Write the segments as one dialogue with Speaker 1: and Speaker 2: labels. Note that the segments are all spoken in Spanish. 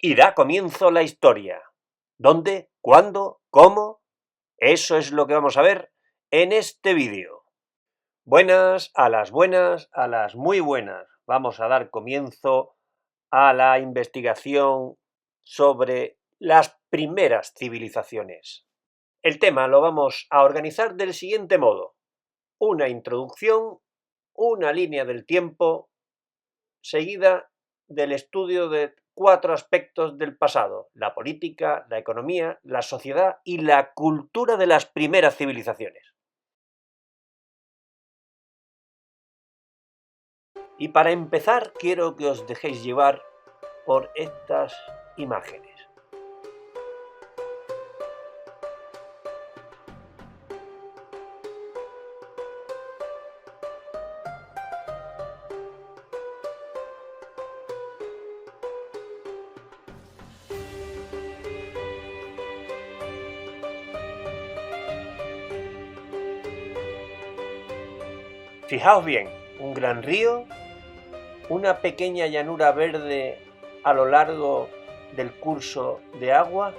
Speaker 1: Y da comienzo la historia. ¿Dónde? ¿Cuándo? ¿Cómo? Eso es lo que vamos a ver en este vídeo. Buenas, a las muy buenas. Vamos a dar comienzo a la investigación sobre las primeras civilizaciones. El tema lo vamos a organizar del siguiente modo. Una introducción, una línea del tiempo, seguida del estudio de 4 aspectos del pasado: la política, la economía, la sociedad y la cultura de las primeras civilizaciones. Y para empezar, quiero que os dejéis llevar por estas imágenes. Fijaos bien, un gran río, una pequeña llanura verde a lo largo del curso de agua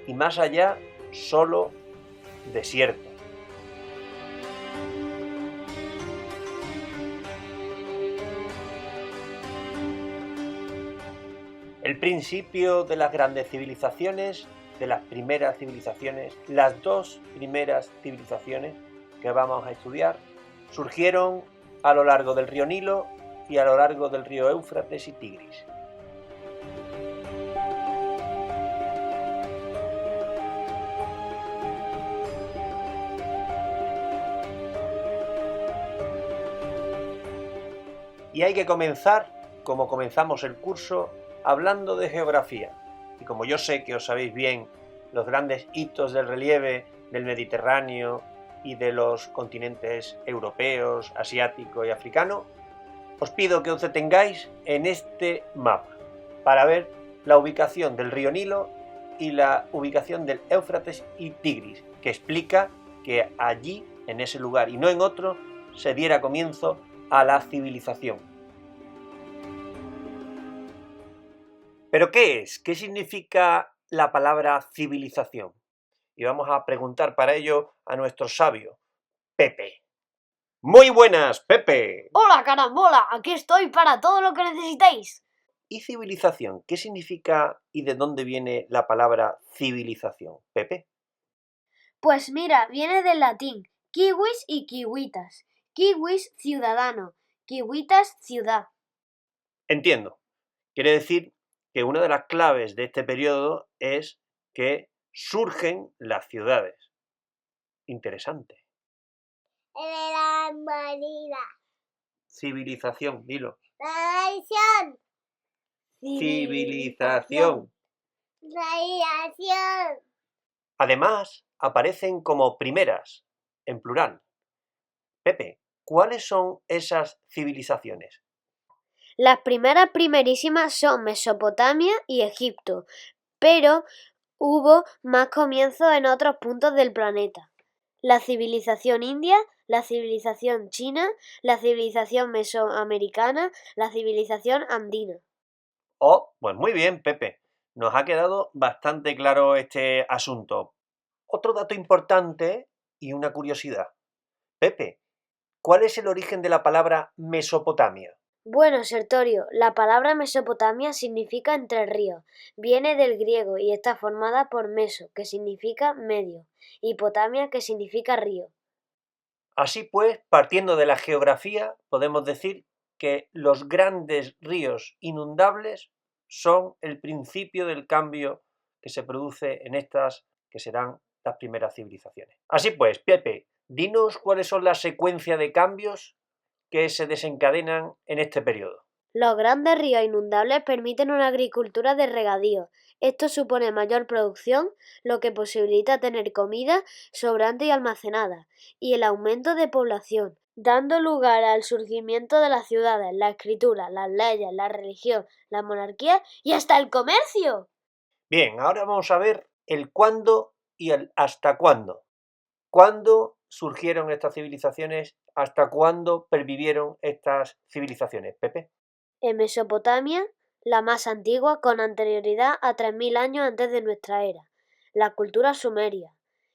Speaker 1: y más allá solo desierto. El principio de las grandes civilizaciones, de las primeras civilizaciones, las dos primeras civilizaciones que vamos a estudiar, surgieron a lo largo del río Nilo y a lo largo del río Éufrates y Tigris. Y hay que comenzar, como comenzamos el curso, hablando de geografía. Y como yo sé que os sabéis bien los grandes hitos del relieve del Mediterráneo y de los continentes europeos, asiático y africano, os pido que os detengáis en este mapa para ver la ubicación del río Nilo y la ubicación del Éufrates y Tigris, que explica que allí, en ese lugar y no en otro, se diera comienzo a la civilización. ¿Pero qué es? ¿Qué significa la palabra civilización? Y vamos a preguntar para ello a nuestro sabio, Pepe. ¡Muy buenas, Pepe!
Speaker 2: ¡Hola, carambola! Aquí estoy para todo lo que necesitéis.
Speaker 1: ¿Y civilización? ¿Qué significa y de dónde viene la palabra civilización, Pepe?
Speaker 2: Pues mira, viene del latín kiwis y kiwitas. Kiwis, ciudadano. Kiwitas, ciudad.
Speaker 1: Entiendo. Quiere decir que una de las claves de este periodo es que surgen las ciudades. Interesante.
Speaker 3: La marina.
Speaker 1: Civilización, dilo.
Speaker 3: Tradición.
Speaker 1: Civilización.
Speaker 3: Tradición.
Speaker 1: Además, aparecen como primeras, en plural. Pepe, ¿cuáles son esas civilizaciones?
Speaker 2: Las primerísimas son Mesopotamia y Egipto, pero hubo más comienzos en otros puntos del planeta. La civilización india, la civilización china, la civilización mesoamericana, la civilización andina.
Speaker 1: Oh, pues muy bien, Pepe. Nos ha quedado bastante claro este asunto. Otro dato importante y una curiosidad. Pepe, ¿cuál es el origen de la palabra Mesopotamia?
Speaker 2: Bueno, Sertorio, la palabra Mesopotamia significa entre ríos. Viene del griego y está formada por meso, que significa medio, y potamia, que significa río.
Speaker 1: Así pues, partiendo de la geografía, podemos decir que los grandes ríos inundables son el principio del cambio que se produce en estas que serán las primeras civilizaciones. Así pues, Pepe, dinos cuáles son la secuencia de cambios que se desencadenan en este periodo.
Speaker 2: Los grandes ríos inundables permiten una agricultura de regadío. Esto supone mayor producción, lo que posibilita tener comida sobrante y almacenada, y el aumento de población, dando lugar al surgimiento de las ciudades, la escritura, las leyes, la religión, la monarquía y hasta el comercio.
Speaker 1: Bien, ahora vamos a ver el cuándo y el hasta cuándo. ¿Cuándo surgieron estas civilizaciones? ¿Hasta cuándo pervivieron estas civilizaciones, Pepe?
Speaker 2: En Mesopotamia, la más antigua con anterioridad a 3000 años antes de nuestra era, la cultura sumeria.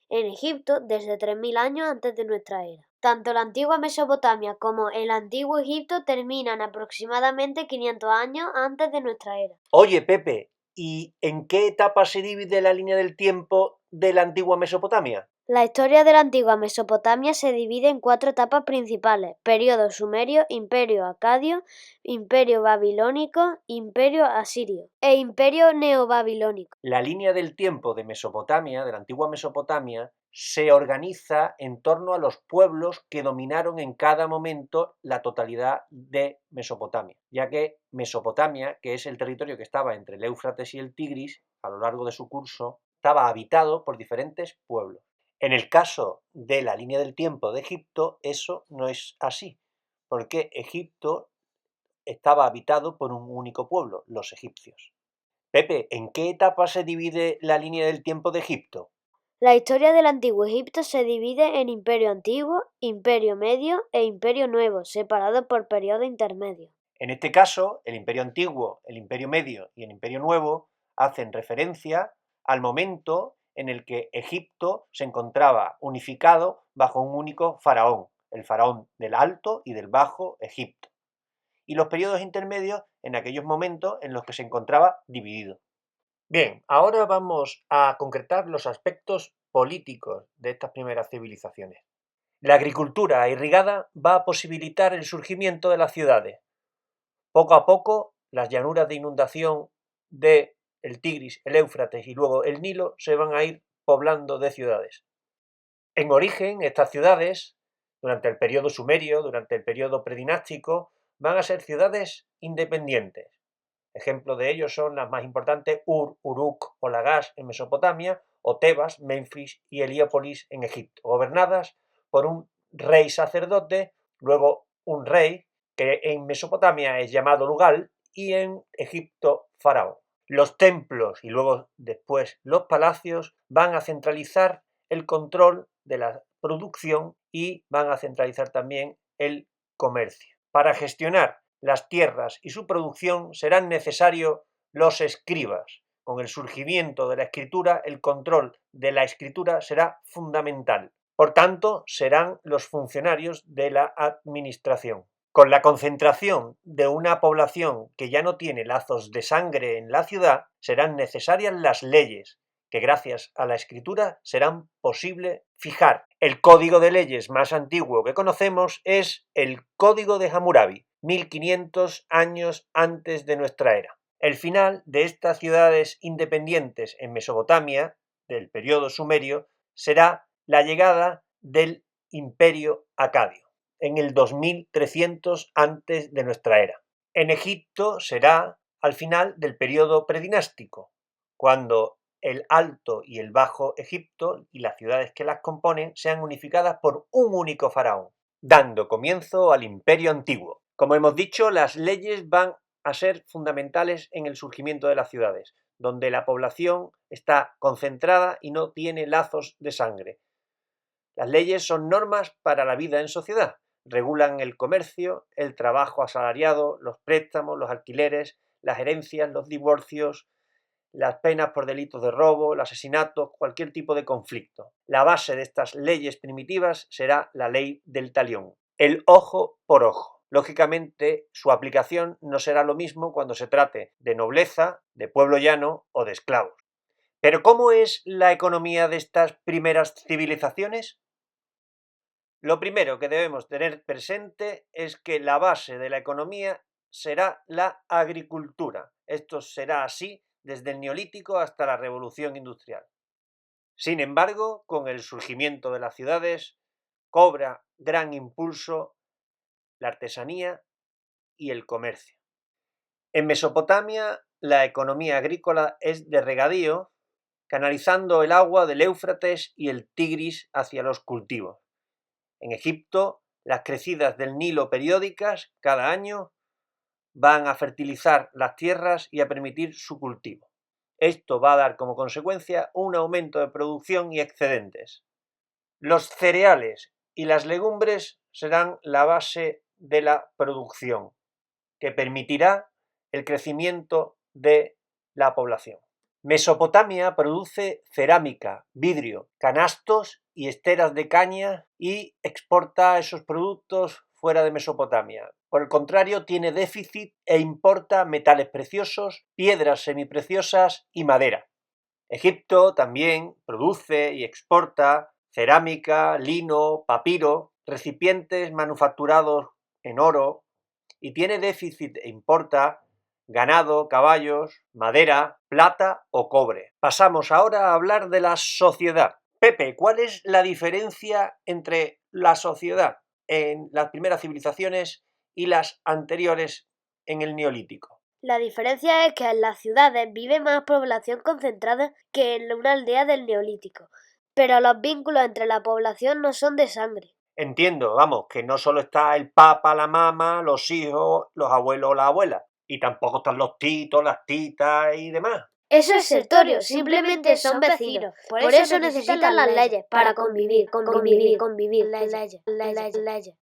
Speaker 2: En Egipto, desde 3000 años antes de nuestra era. Tanto la antigua Mesopotamia como el antiguo Egipto terminan aproximadamente 500 años antes de nuestra era.
Speaker 1: Oye, Pepe, ¿y en qué etapa se divide la línea del tiempo de la antigua Mesopotamia?
Speaker 2: La historia de la antigua Mesopotamia se divide en 4 etapas principales: periodo sumerio, imperio acadio, imperio babilónico, imperio asirio e imperio neobabilónico.
Speaker 1: La línea del tiempo de Mesopotamia, de la antigua Mesopotamia, se organiza en torno a los pueblos que dominaron en cada momento la totalidad de Mesopotamia, ya que Mesopotamia, que es el territorio que estaba entre el Éufrates y el Tigris, a lo largo de su curso, estaba habitado por diferentes pueblos. En el caso de la línea del tiempo de Egipto, eso no es así, porque Egipto estaba habitado por un único pueblo, los egipcios. Pepe, ¿en qué etapa se divide la línea del tiempo de Egipto?
Speaker 2: La historia del antiguo Egipto se divide en imperio antiguo, imperio medio e imperio nuevo, separados por periodo intermedio.
Speaker 1: En este caso, el imperio antiguo, el imperio medio y el imperio nuevo hacen referencia al momento en el que Egipto se encontraba unificado bajo un único faraón, el faraón del Alto y del Bajo Egipto, y los periodos intermedios en aquellos momentos en los que se encontraba dividido. Bien, ahora vamos a concretar los aspectos políticos de estas primeras civilizaciones. La agricultura irrigada va a posibilitar el surgimiento de las ciudades. Poco a poco, las llanuras de inundación de el Tigris, el Éufrates y luego el Nilo se van a ir poblando de ciudades. En origen, estas ciudades, durante el periodo sumerio, durante el periodo predinástico, van a ser ciudades independientes. Ejemplos de ellos son las más importantes Uruk o Lagash en Mesopotamia, o Tebas, Menfis y Heliópolis en Egipto, gobernadas por un rey sacerdote, luego un rey que en Mesopotamia es llamado Lugal y en Egipto faraón. Los templos y luego después los palacios van a centralizar el control de la producción y van a centralizar también el comercio. Para gestionar las tierras y su producción serán necesarios los escribas. Con el surgimiento de la escritura, el control de la escritura será fundamental. Por tanto, serán los funcionarios de la administración. Con la concentración de una población que ya no tiene lazos de sangre en la ciudad, serán necesarias las leyes, que gracias a la escritura serán posible fijar. El código de leyes más antiguo que conocemos es el Código de Hammurabi, 1500 años antes de nuestra era. El final de estas ciudades independientes en Mesopotamia, del periodo sumerio, será la llegada del Imperio Acadio, en el 2300 antes de nuestra era. En Egipto será al final del periodo predinástico, cuando el Alto y el Bajo Egipto y las ciudades que las componen sean unificadas por un único faraón, dando comienzo al Imperio Antiguo. Como hemos dicho, las leyes van a ser fundamentales en el surgimiento de las ciudades, donde la población está concentrada y no tiene lazos de sangre. Las leyes son normas para la vida en sociedad. Regulan el comercio, el trabajo asalariado, los préstamos, los alquileres, las herencias, los divorcios, las penas por delitos de robo, el asesinato, cualquier tipo de conflicto. La base de estas leyes primitivas será la ley del talión, el ojo por ojo. Lógicamente, su aplicación no será lo mismo cuando se trate de nobleza, de pueblo llano o de esclavos. ¿Pero cómo es la economía de estas primeras civilizaciones? Lo primero que debemos tener presente es que la base de la economía será la agricultura. Esto será así desde el Neolítico hasta la Revolución Industrial. Sin embargo, con el surgimiento de las ciudades, cobra gran impulso la artesanía y el comercio. En Mesopotamia, la economía agrícola es de regadío, canalizando el agua del Éufrates y el Tigris hacia los cultivos. En Egipto, las crecidas del Nilo periódicas cada año van a fertilizar las tierras y a permitir su cultivo. Esto va a dar como consecuencia un aumento de producción y excedentes. Los cereales y las legumbres serán la base de la producción, que permitirá el crecimiento de la población. Mesopotamia produce cerámica, vidrio, canastos y esteras de caña y exporta esos productos fuera de Mesopotamia. Por el contrario, tiene déficit e importa metales preciosos, piedras semipreciosas y madera. Egipto también produce y exporta cerámica, lino, papiro, recipientes manufacturados en oro y tiene déficit e importa ganado, caballos, madera, plata o cobre. Pasamos ahora a hablar de la sociedad. Pepe, ¿cuál es la diferencia entre la sociedad en las primeras civilizaciones y las anteriores en el Neolítico?
Speaker 2: La diferencia es que en las ciudades vive más población concentrada que en una aldea del Neolítico, pero los vínculos entre la población no son de sangre.
Speaker 1: Entiendo, vamos, que no solo está el papa, la mamá, los hijos, los abuelos o la abuela, y tampoco están los titos, las titas y demás.
Speaker 2: Eso es sectorio, simplemente son vecinos. Por eso necesitan las leyes para convivir. Leyes.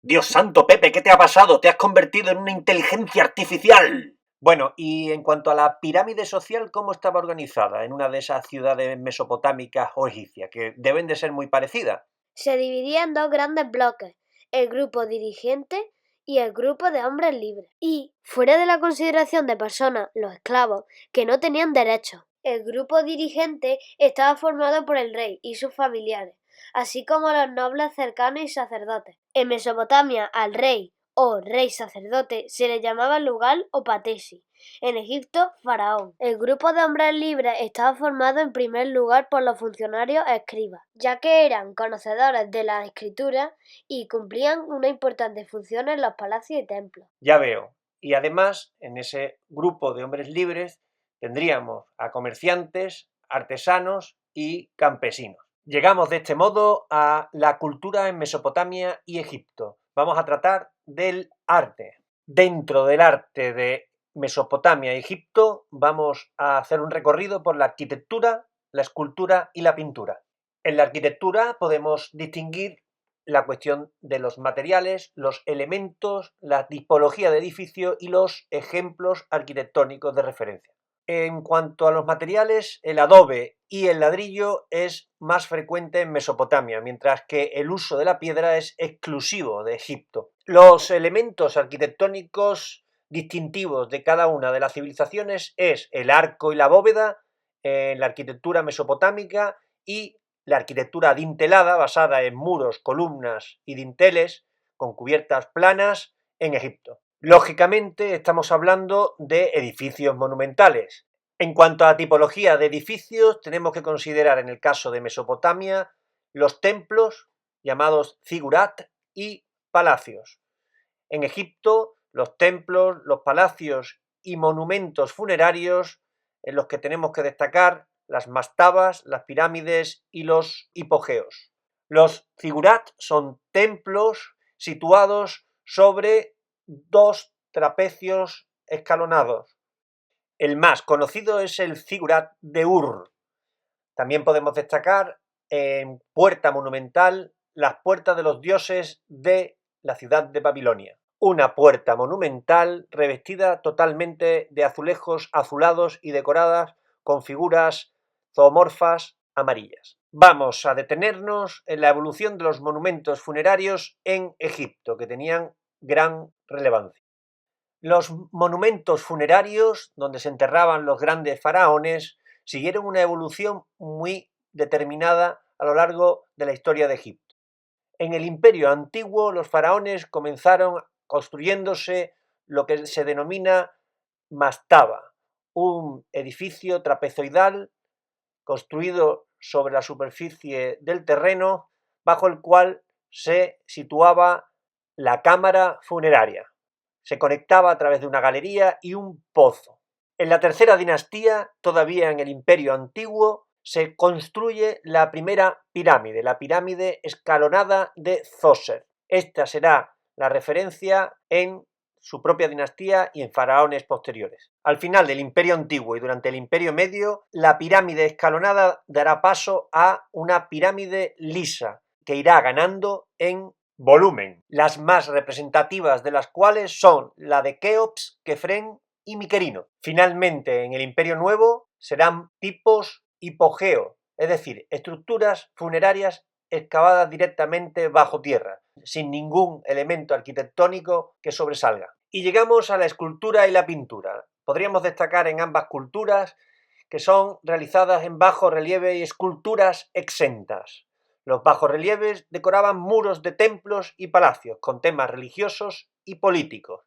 Speaker 1: Dios santo, Pepe, ¿qué te ha pasado? Te has convertido en una inteligencia artificial. Bueno, y en cuanto a la pirámide social, ¿cómo estaba organizada en una de esas ciudades mesopotámicas o egipcias, que deben de ser muy parecidas?
Speaker 2: Se dividía en dos grandes bloques, el grupo dirigente y el grupo de hombres libres. Y, fuera de la consideración de personas, los esclavos, que no tenían derechos. El grupo dirigente estaba formado por el rey y sus familiares, así como los nobles cercanos y sacerdotes. En Mesopotamia, al rey o rey sacerdote se le llamaba lugal o patesi. En Egipto, faraón. El grupo de hombres libres estaba formado en primer lugar por los funcionarios escribas, ya que eran conocedores de la escritura y cumplían una importante función en los palacios y templos.
Speaker 1: Ya veo. Y además, en ese grupo de hombres libres tendríamos a comerciantes, artesanos y campesinos. Llegamos de este modo a la cultura en Mesopotamia y Egipto. Vamos a tratar del arte. Dentro del arte de Mesopotamia y Egipto vamos a hacer un recorrido por la arquitectura, la escultura y la pintura. En la arquitectura podemos distinguir la cuestión de los materiales, los elementos, la tipología de edificio y los ejemplos arquitectónicos de referencia. En cuanto a los materiales, el adobe y el ladrillo es más frecuente en Mesopotamia, mientras que el uso de la piedra es exclusivo de Egipto. Los elementos arquitectónicos distintivos de cada una de las civilizaciones es el arco y la bóveda en la arquitectura mesopotámica y la arquitectura adintelada, basada en muros, columnas y dinteles con cubiertas planas en Egipto. Lógicamente estamos hablando de edificios monumentales. En cuanto a tipología de edificios, tenemos que considerar en el caso de Mesopotamia los templos llamados zigurat y palacios. En Egipto, los templos, los palacios y monumentos funerarios en los que tenemos que destacar las mastabas, las pirámides y los hipogeos. Los zigurat son templos situados sobre dos trapecios escalonados. El más conocido es el zigurat de Ur. También podemos destacar en puerta monumental las puertas de los dioses de la ciudad de Babilonia. Una puerta monumental revestida totalmente de azulejos azulados y decoradas con figuras zoomorfas amarillas. Vamos a detenernos en la evolución de los monumentos funerarios en Egipto, que tenían gran relevancia. Los monumentos funerarios, donde se enterraban los grandes faraones, siguieron una evolución muy determinada a lo largo de la historia de Egipto. En el Imperio Antiguo, los faraones comenzaron construyéndose lo que se denomina mastaba, un edificio trapezoidal construido sobre la superficie del terreno, bajo el cual se situaba la cámara funeraria. Se conectaba a través de una galería y un pozo. En la tercera dinastía, todavía en el Imperio Antiguo, se construye la primera pirámide, la pirámide escalonada de Zoser. Esta será la referencia en su propia dinastía y en faraones posteriores. Al final del Imperio Antiguo y durante el Imperio Medio, la pirámide escalonada dará paso a una pirámide lisa, que irá ganando en volumen, las más representativas de las cuales son la de Keops, Kefren y Miquerino. Finalmente, en el Imperio Nuevo serán tipos hipogeo, es decir, estructuras funerarias excavadas directamente bajo tierra, sin ningún elemento arquitectónico que sobresalga. Y llegamos a la escultura y la pintura. Podríamos destacar en ambas culturas que son realizadas en bajo relieve y esculturas exentas. Los bajorrelieves decoraban muros de templos y palacios con temas religiosos y políticos.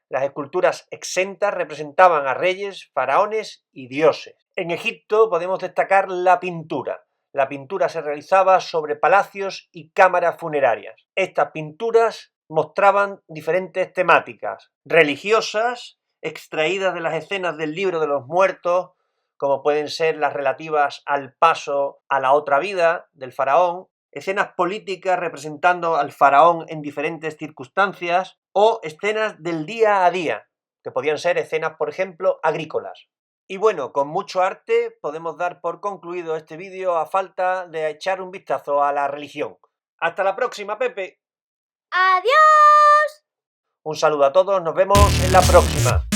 Speaker 1: Las esculturas exentas representaban a reyes, faraones y dioses. En Egipto podemos destacar la pintura. La pintura se realizaba sobre palacios y cámaras funerarias. Estas pinturas mostraban diferentes temáticas religiosas, extraídas de las escenas del libro de los muertos, como pueden ser las relativas al paso a la otra vida del faraón, escenas políticas representando al faraón en diferentes circunstancias, o escenas del día a día, que podían ser escenas, por ejemplo, agrícolas. Y bueno, con mucho arte podemos dar por concluido este vídeo a falta de echar un vistazo a la religión. ¡Hasta la próxima, Pepe!
Speaker 2: ¡Adiós!
Speaker 1: Un saludo a todos, nos vemos en la próxima.